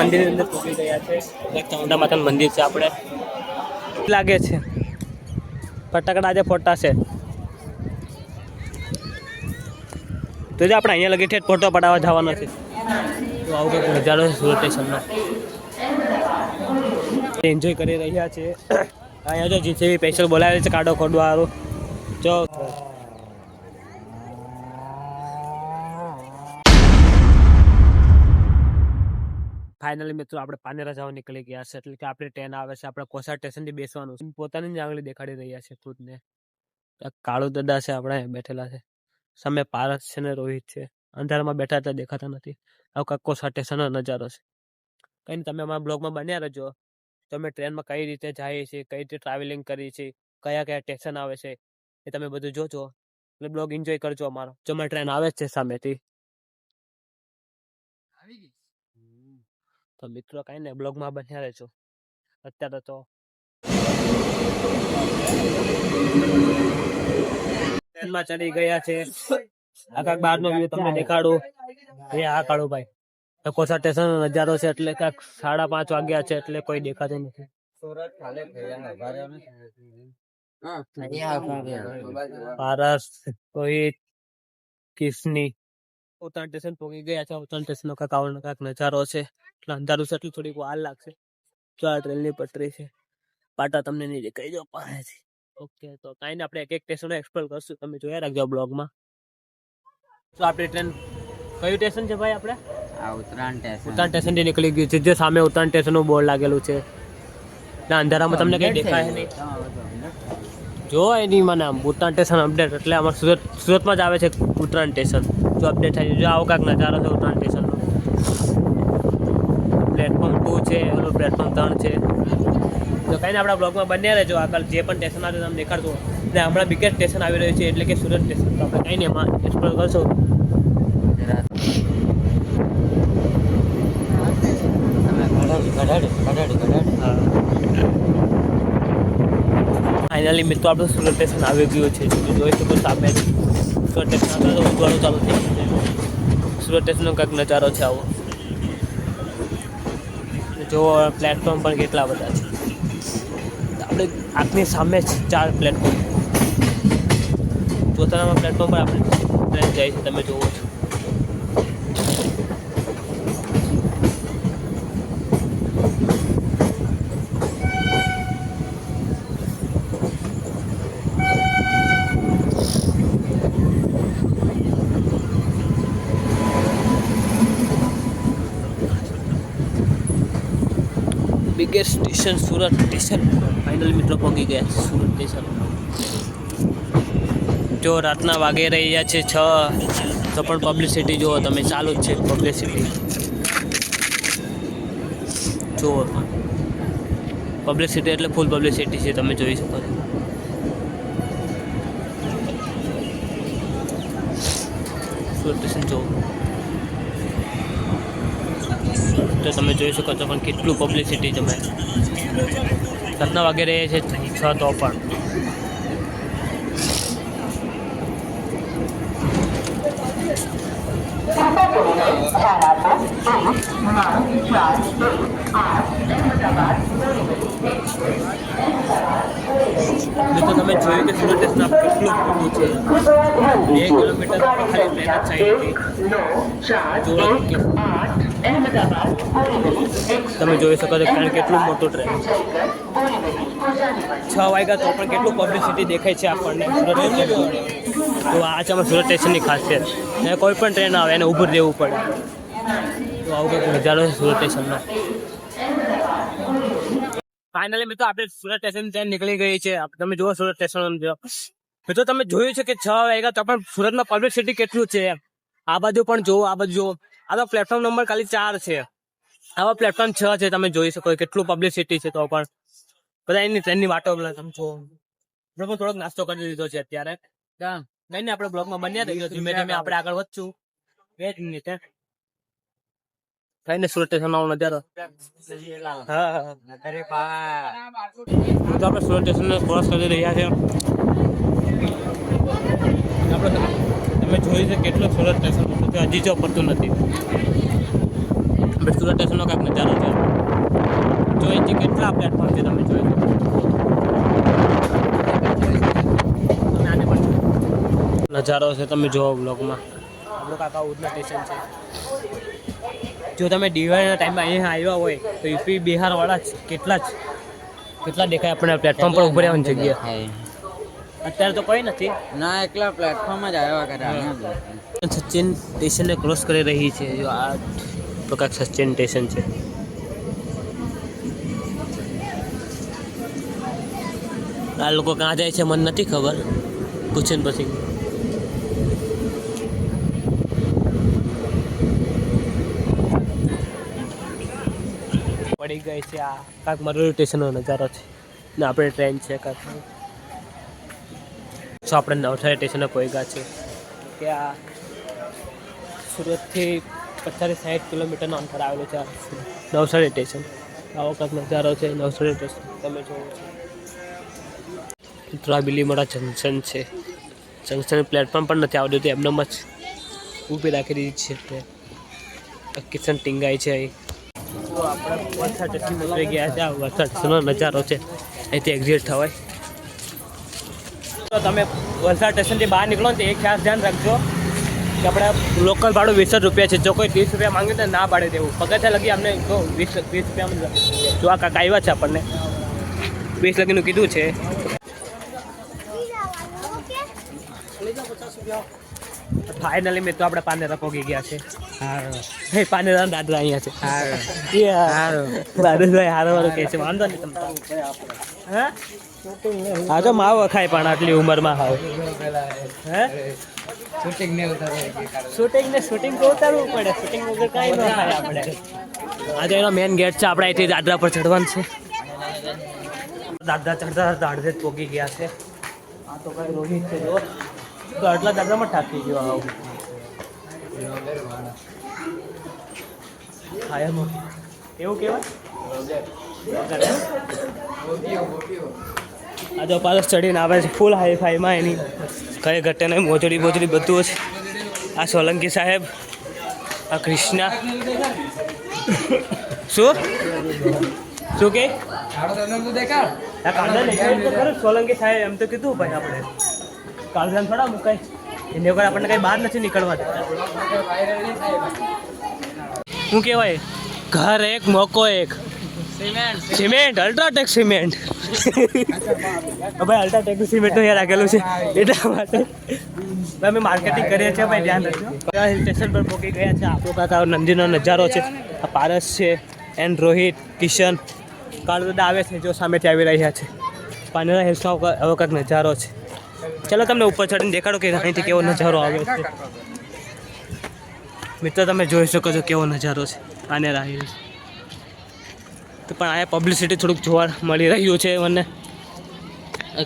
મંદિરની અંદર પહોંચી ગયા છે. એક ચામુંડા માતાનું મંદિર છે. આપણે લાગે છે ફટાકડા આજે ફોટા છે તો જે આપણે અહીંયા લગી ફોટો પડાવવા જવાનો છે. તો આવું કંઈક નજારો છે સુરત સ્ટેશનનો. એન્જોય કરી રહ્યા છે. અહીંયા જો જીસીબી સ્પેશિયલ બોલાવેલ છે કાડો ખોદવા વાળું. જો ફાઇનલી મિત્રો આપણે પાનેરા જવા નીકળી ગયા છે. એટલે કે આપણે ટ્રેન આવે છે. આપણે કોસા સ્ટેશનથી બેસવાનું છે. પોતાની જ આંગળી દેખાડી રહ્યા છે ખુદને. કાળુ દાદા છે આપણે બેઠેલા છે. સામે પારસ છે ને રોહિત છે. અંધારામાં બેઠા એટલે દેખાતા નથી. આવું કાંઈક કોસા સ્ટેશનનો નજારો છે. કંઈ નહીં, તમે અમારા બ્લોગમાં બન્યા રહેજો. તમે ટ્રેનમાં કઈ રીતે જાય છે, કઈ રીતે ટ્રાવેલિંગ કરી છે, કયા કયા સ્ટેશન આવે છે એ તમે બધું જોજો. એટલે બ્લોગ એન્જોય કરજો અમારો. જો અમારી ટ્રેન આવે જ છે સામેથી. તો મિત્રો કાંઈ નહીં, બ્લોગમાં બન્યા રહેજો. અત્યારે તો ટ્રેનમાં ચડી ગયા છે. આખા બહારનો વ્યૂ તમને દેખાડું. એ આ કાળું ભાઈ કોસા સ્ટેશન નજારો છે. એટલે ક્યાંક 5:30 વાગ્યા છે એટલે કોઈ દેખાતું નથી. પારસ, રોહિત, કિસની ઉત્તરાયણ સ્ટેશન પહોંચી ગયા છે. ઉત્તરાયણ સ્ટેશનનો કાંઈક નજારો છે. એટલે અંધારું છે એટલે થોડીક વાર લાગશે. જો આ ટ્રેનની પટરી છે. પાટા તમને નહીં દેખાઈ જાવ પાસેથી. ઓકે, તો કાંઈ નહીં, આપણે એક એક સ્ટેશન એક્સપ્લોર કરશું. તમે જોયા રાખજો બ્લોગમાં. તો આપણી ટ્રેન કયું સ્ટેશન છે ભાઈ? આપણે ઉત્તરાયણ સ્ટેશનથી નીકળી ગયું છે. જે સામે ઉત્તરાયણ સ્ટેશનનું બોર્ડ લાગેલું છે. એટલે અંધારામાં તમને કંઈ દેખાય નહીં. જો એની મને આમ ઉત્તરાયણ સ્ટેશન અપડેટ એટલે અમારે સુરતમાં જ આવે છે ઉત્તરાયણ સ્ટેશન. જો અપડેટ થાય જો આવો કાંઈક નજારો છે ઉત્તરાયણ સ્ટેશનનો. પ્લેટફોર્મ 2 છે, ઓલું પ્લેટફોર્મ 3 છે. તો કંઈ ને આપણા બ્લોગમાં બન્યા રહેજો. આગળ જે પણ સ્ટેશન આવે તમને દેખાડજો. અને હમણાં બિગેસ્ટ સ્ટેશન આવી રહ્યું છે એટલે કે સુરત સ્ટેશન. તો આપણે કંઈ નહીં એમાં એક્સપ્લોર કરશો. ફાઇનલી મિત્રો આપણું સુરત સ્ટેશન આવી ગયું છે. જોઈ શકો સામે સુરત સ્ટેશન આગળ ઉતરવાનું ચાલુ થઈ ગયું છે. સુરત સ્ટેશનનો કંઈક નજારો છે આવો. જો પ્લેટફોર્મ પણ કેટલા બધા છે. આપણે આંખની સામે 4 પ્લેટફોર્મ. ચોથામાં પ્લેટફોર્મ પર આપણે ટ્રેન જાય છે. તમે જોવો છો. Biggest station Surat station. Final મિત્રો પહોંચી ગયા સુરત સ્ટેશન. જો રાતના વાગે રહ્યા છે 6 તો પણ પબ્લિસિટી જુઓ તમે, ચાલુ જ છે પબ્લિસિટી. જુઓ પબ્લિસિટી એટલે ફૂલ પબ્લિસિટી છે. તમે જોઈ શકો છો. સુરત સ્ટેશન જુઓ તો તમે જોઈ શકો છો પણ કેટલું પબ્લિસિટી તમે. રાતના વાગે રહે છે 6 તો પણ. તો તમે જોયું કે સુરત સ્ટેશન કેટલું મોટું છે. 2 કિલોમીટર ખાલી ટ્રેન જ સાઈડથી. તમે જોઈ શકો છો કારણ કેટલું મોટું ટ્રેન. 6 વાગ્યા તો પણ કેટલું પબ્લિસિટી દેખાય છે આપણને સુરત સ્ટેશન. તો આ છે અમારા સુરત સ્ટેશનની ખાસિયત. ને કોઈ પણ ટ્રેન આવે એને ઊભું રહેવું પડે. તો આવું કંઈક નજારો છે સુરત સ્ટેશનનો. ફાઇનલી મિત્રો આપણે સુરત સ્ટેશન ટ્રેન નીકળી ગઈ છે. તમે જુઓ સુરત સ્ટેશન. મિત્રો તમે જોયું છે કે 6 વાગ્યા તો પણ સુરતમાં પબ્લિસિટી કેટલું છે. આ બાજુ પણ જુઓ, આ બાજુ જુઓ. આ તો પ્લેટફોર્મ નંબર ખાલી 4 છે. આવા પ્લેટફોર્મ 6 છે. તમે જોઈ શકો કેટલું પબ્લિસિટી છે. તો પણ બધા એની ટ્રેનની વાતો તમે જો. આપણે પણ થોડોક નાસ્તો કરી લીધો છે અત્યારે. નહીં ને આપણે બ્લોગમાં બન્યા રહીશું. ધીમે ધીમે આપણે આગળ વધશું. 2 મિનિટ કઈ ને સુરત સ્ટેશન નો નજારો. હા તો આપણે સુરત સ્ટેશન ક્રોસ કરી રહ્યા છે. આપણે તમે જોયું છે કેટલું સુરત સ્ટેશન હજી જો પડતું નથી. સુરત સ્ટેશનનો કાંઈક નજારો છે. જો અહીંથી કેટલા પ્લેટફોર્મ છે તમે જોઈ શકો. તમે આને પણ નજારો છે તમે જુઓ બ્લોગમાં. આપણું કાકા ઉધના સ્ટેશન છે. જો તમે દિવાળીના ટાઈમમાં અહીંયા આવ્યા હોય તો યુપી બિહારવાળા જ કેટલા દેખાય આપણને પ્લેટફોર્મ પર ઉભી રહેવાની જગ્યા. અત્યારે તો કોઈ નથી ના, એકલા પ્લેટફોર્મ જ આવ્યા કરે. સચિન સ્ટેશનને ક્રોસ કરી રહી છે. જો આ પ્રકાર સચિન સ્ટેશન છે. આ લોકો ક્યાં જાય છે મને નથી ખબર, પૂછીને પછી. પડી ગઈ છે આ કાંક મરોલી સ્ટેશનનો નજારો છે ને આપણે ટ્રેન છે કાંક. તો આપણે નવસારી સ્ટેશને પહોંચ્યા છે કે આ સુરતથી 50-60 કિલોમીટરનો અંતર આવેલું છે નવસારી સ્ટેશન. આવો કાંક નજારો છે નવસારી સ્ટેશન તમે જોવો છો. મિત્રો આ બિલીમોરા જંકશન છે. જંકશન પ્લેટફોર્મ પણ નથી આવતું, તો એમને જ ઊભી રાખી દીધી છે ટ્રેન. કિશન ટીંગાઈ છે અહીં. તો આપણે વલસાડ સ્ટેશન ઉતરી ગયા છે. આ વલસાડ સ્ટેશનનો નજારો છે, અહીંથી એક્ઝિટ થવાય. તો તમે વલસાડ સ્ટેશનથી બહાર નીકળો ને તો એક ખાસ ધ્યાન રાખજો કે આપણે લોકલ ભાડું 20 રૂપિયા છે. જો કોઈ 30 રૂપિયા માંગે તો ના પાડે દેવું. પગથિયા લગી અમને 20 રૂપિયા જો આ કાકા આવ્યા છે આપણને 20 લગીનું કીધું છે. ફાઇનલી મિત્રો આપણે પાનેરા પહોંચી ગયા છે. પાનેરા દાદરા અહીંયા છે. દાદાભાઈ હારો વાળું કહે છે, વાંધો નહીં તમને. હા તો માવ ખાય પણ આટલી ઉંમરમાં હાવ. શૂટિંગ તો ઉતારવું પડે. શૂટિંગ વગર કાંઈ ન થાય આપણે. આજે એનો મેઇન ગેટ છે. આપણે અહીંથી દાદરા પર ચડવાનું છે. દાદરા ચડતા અડધે જ પહોંચી ગયા છે. આ તો કઈ રોહિત છે જો તો આટલા દાદરામાં ઠાકી ગયો આવું. હા એમ એવું કહેવાય. આ તો પાછો ચડીને આવે છે ફૂલ હાઈ ફાઈમાં. એની કઈ ઘટે નહીં, મોજડી બધું છે. આ સોલંકી સાહેબ, આ કૃષ્ણા. શું કે સોલંકી સાહેબ એમ તો કીધું ભાઈ આપણે કાળજાન થોડા મુકાય એની વગર આપણને કઈ બહાર નથી નીકળવા દેતા. શું કહેવાય, ઘર એક મોકો એક સિમેન્ટ અલ્ટ્રાટેક સિમેન્ટ. ભાઈ અલ્ટ્રાટેક સિમેન્ટ તો યાર રાખેલું છે એટલા માટે અમે માર્કેટિંગ કરીએ છીએ. ભાઈ ધ્યાન રાખજો. હિલ સ્ટેશન પર પહોંચી ગયા છે. આપણો કાકા નંદીનો નજારો છે. આ પારસ છે એન્ડ રોહિત, કિશન, કાળુદાદા આવે છે જો સામેથી આવી રહ્યા છે. પાનેરા હિલ્સનો હવે કાંઈક નજારો છે. ચાલો તમને ઉપર ચડીને દેખાડો કે અહીંથી કેવો નજારો આવે છે. મિત્રો તમે જોઈ શકો છો કેવો નજારો છે પાનેરા હિલ્સ. તો પણ અહીંયા પબ્લિસિટી થોડુંક જોવા મળી રહ્યું છે મને.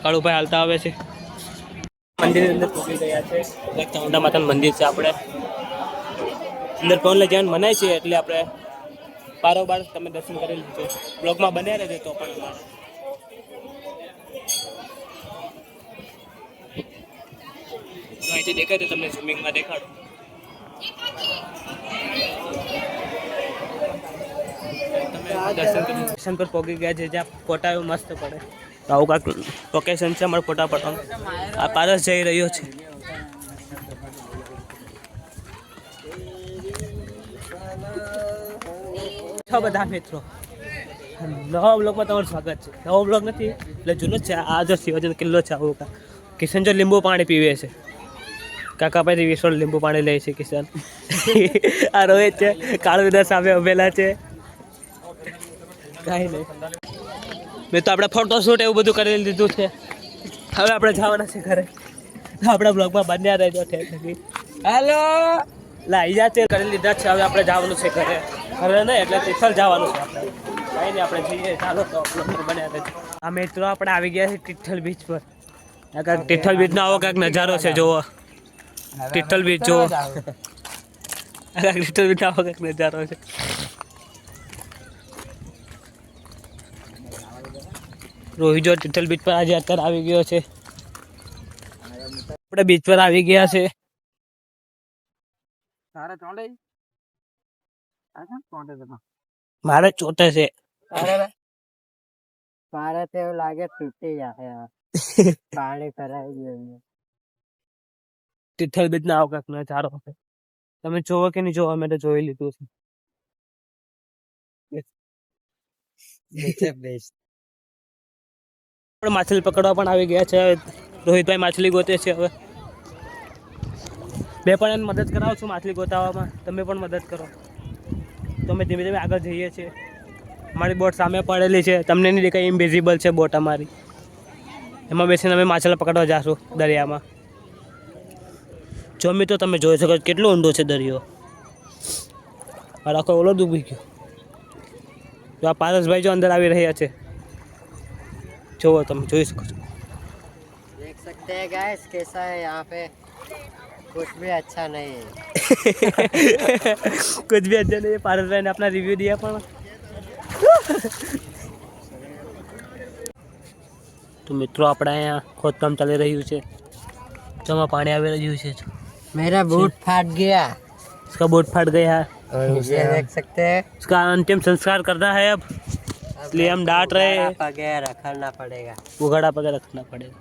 કાળુભાઈ હાલતા આવે છે. મંદિરની અંદર પહોંચી ગયા છે. ચામુંડા માતાનું મંદિર છે. આપણે અંદર ફોન લઈ જવાનું મનાય છે એટલે આપણે બારોબાર તમે દર્શન કરી લીધું. બ્લોગમાં બન્યા રહેશે તો પણ અમારે અહીંથી દેખાય તો તમને સ્વિમિંગમાં દેખાડો. દર્શન પર પહોંચી ગયા છે જ્યાં ફોટા એવું મસ્ત પડે. આવું કાંક લોકેશન છે અમારે ફોટા પડવાનું. આ પારસ જઈ રહ્યો છે. બધા મિત્રો નવા બ્લોગમાં તમારું સ્વાગત છે. નવો બ્લોગ નથી એટલે જૂનો જ છે. આ જો શિવાજીનો કિલ્લો છે. આવું કિશન જો લીંબુ પાણી પીવે છે. કાકા ભાઈ 20 લીંબુ પાણી લે છે કિશન. આ રોહિત છે, કાળુદાદા સામે ઉભેલા છે. કાંઈ નહીં મેં તો આપણે ફોટોશૂટ એવું બધું કરી લીધું છે. હવે આપણે જવાના છે ઘરે. આપણા બ્લોગમાં બન્યા રહેજો. હેલો લાઈ જા તે કરી લીધા છે. હવે આપણે જવાનું છે ઘરે. ઘરે નહીં એટલે તિથલ જવાનું છે આપણે. કાંઈ નહીં આપણે જઈએ. ચાલો તો બ્લોગમાં બન્યા રહેજો. આ મિત્રો આપણે આવી ગયા છે તિથલ બીચ પર. આ કાંઈક તિથલ બીચનો આવો કાંઈક નજારો છે જુઓ. તિથલ બીચ જુઓ. તિથલ બીચનો આવો કાંઈક નજારો છે. રોહિત જો તિથલ બીચ પર આજે અત્યારે આવી ગયો છે. આપણે બીચ પર આવી ગયા છે. મારે ચોટે છે. મારે તો એવું લાગે તૂટી જાય પાણી ભરાઈ ગયું. તિથલ બીચ ના આવો કાંક નજારો છે. તમે જોવો કે નહીં જોવો, અમે તો જોઈ લીધું છે. પણ માછલી પકડવા પણ આવી ગયા છે. રોહિતભાઈ માછલી ગોતે છે. હવે બે પણ એને મદદ કરાવું છું માછલી ગોતાવામાં. તમે પણ મદદ કરો. તો અમે ધીમે ધીમે આગળ જઈએ છીએ. અમારી બોટ સામે પડેલી છે, તમને નહીં દેખાય, ઇનવિઝિબલ છે બોટ અમારી. એમાં બેસીને અમે માછલા પકડવા જઈશું દરિયામાં. જો મિત્રો તમે જોઈ શકો કેટલો ઊંડો છે દરિયો. આખો ઓલો ડૂબી ગયો. જો આ પારસભાઈ જો અંદર આવી રહ્યા છે, જોવો તમે જોઈ શકો છો. देख सकते हैं गाइस कैसा है यहाँ पे, कुछ भी अच्छा नहीं है. कुछ भी अच्छा नहीं. पारसભાઈ ને अपना रिव्यू दिया પણ તો મિત્રો આપણે અહીંયા ખોદકામ ચાલી રહ્યું છે. જમાં પાણી આવી રહ્યું છે. मेरा बूट फाट गया. इसका बोट फट गया है. ये देख सकते हैं. इसका अंतिम संस्कार करना है अब, इसलिए हम डांट रहे हैं. पगैर रखना पड़ेगा. उघाड़ा पकड़ रखना पड़ेगा.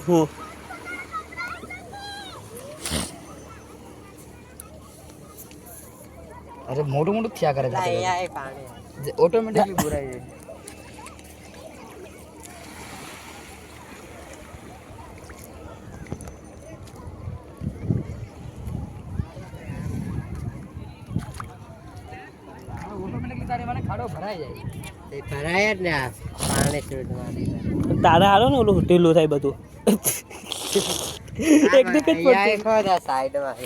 હું अरे मोटू मोटू क्या करे ऑटोमेटिकली बुराई है. ઓટોમેટિકલી તારે મને ખાડો ભરાઈ જાય. તે ભરાય જ ને આ પાણી છોડવાની. તારા હાલો ને ઓલું ઢીલું થાય બધું. એક જ ખોદા સાઈડમાં.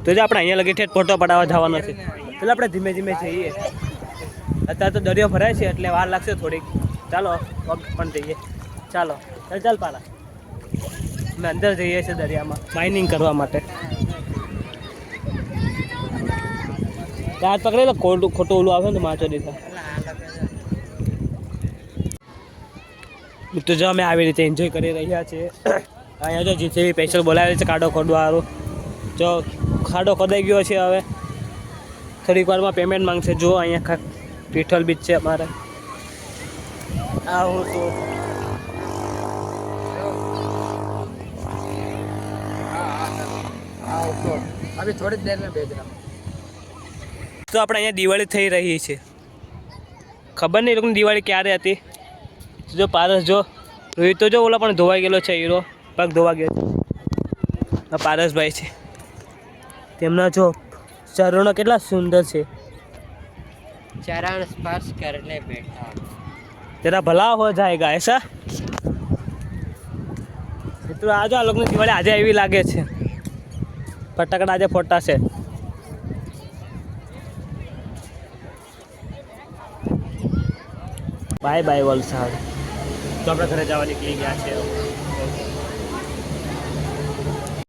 તો જે આપણે અહીંયા લગી ઠેઠ ફોટો પડાવવા જવાનો છે. એટલે આપણે ધીમે ધીમે જઈએ. અત્યારે તો દરિયો ભરાય છે એટલે વાર લાગશે થોડીક. ચાલો પગ પણ જઈએ. ચાલો ચાલ પાલા. અમે અંદર જઈએ છીએ દરિયામાં માઇનિંગ કરવા માટે. ત્યાં પકડેલો ખોટું ઓલું આવે ને તો માચો દીધા. તો જો અમે આવી રીતે એન્જોય કરી રહ્યા છીએ. અહીંયા જો જીસીબી સ્પેશિયલ બોલાવે છે ખાડો ખોદવા સારું. જો ખાડો ખોદાઈ ગયો છે. હવે થોડીક વારમાં પેમેન્ટ માંગશે. જો અહીંયા પિઠલ બીચ છે અમારે. આવું તો अभी थोड़ी देर में भेज रहा हूँ. તો આપણે અહીંયા દિવાળી થઈ રહી છે. ખબર નહીં એ લોકોની દિવાળી ક્યારે હતી. જો પારસ જો રોહિત તો જો ઓલા પણ ધોવાઈ ગયેલો છે. હીરો પગ ધોવા ગયો છે. આ પારસભાઈ છે. તેમના જો ચરણો કેટલા સુંદર છે. चरण स्पर्श करने बैठा. તેરા ભલા હો જાયગા એસા. મિત્રો આજો આ લોકોની દિવાળી આજે એવી લાગે છે. ફટાકડા આજે ફોટા છે. Bye bye Valsad. તો આપણે ઘરે જવા નીકળી ગયા છે.